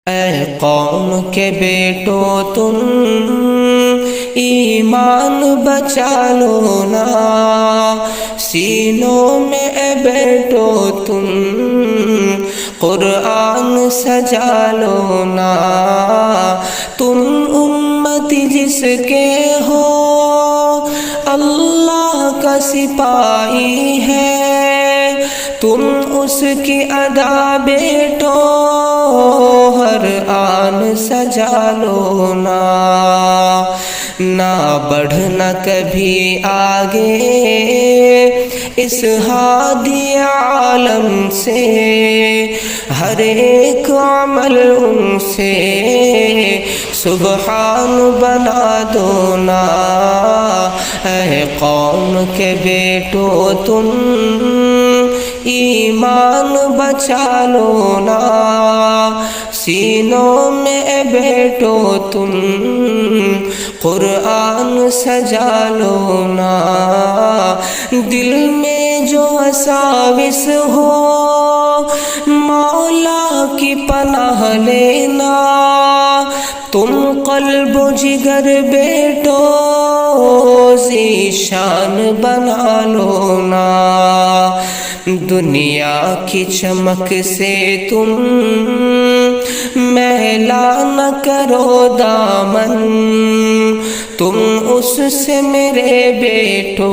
اے قوم کے بیٹو تم ایمان بچا لو نا، سینوں میں اے بیٹو تم قرآن سجا لو نا۔ تم امتی جس کے ہو اللہ کا سپاہی ہے، تم اس کی ادا بیٹو ہر آن سجا لو نا۔ نہ بڑھنا کبھی آگے اس ہادی عالم سے، ہر ایک عمل ان سے سبحان بنا دو نا۔ اے قوم کے بیٹو تم ایمان بچا لو نا، سینوں میں اے بیٹو تم قرآن سجا لو نا۔ دل میں جو وساوس ہو مولا کی پناہ لینا، تم قلب و جگر بیٹو ذیشان بنا لو نا۔ دنیا کی چمک سے تم میلا نہ کرو دامن، تم اس سے میرے بیٹو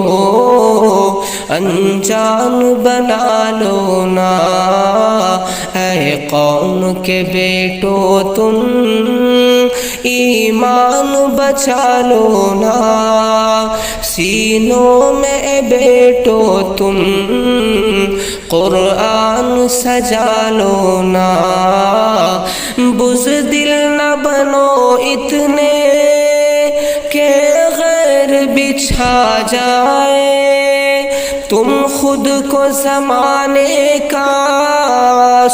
انجان بنا لو نا۔ اے قوم کے بیٹو تم ایمان بچا لو نا، سینوں میں اے بیٹو تم قرآن سجا لو نا۔ بزدل نہ بنو اتنے کہ غیر بچھا جائے، تم خود کو زمانے کا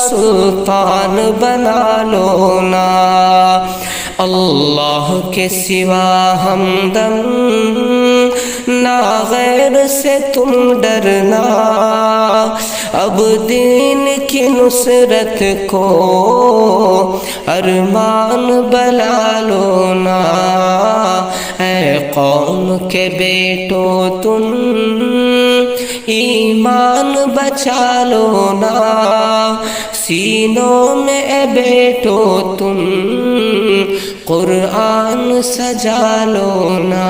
سلطان بنا لو نا۔ اللہ کے سوا ہمدم نہ غیر سے تم ڈرنا، اب دین کی نصرت کو ارمان بنا لو نا۔ اے قوم کے بیٹو تم ایمان بچا لو نا، سینوں میں اے بیٹو تم قرآن سجا لو نا۔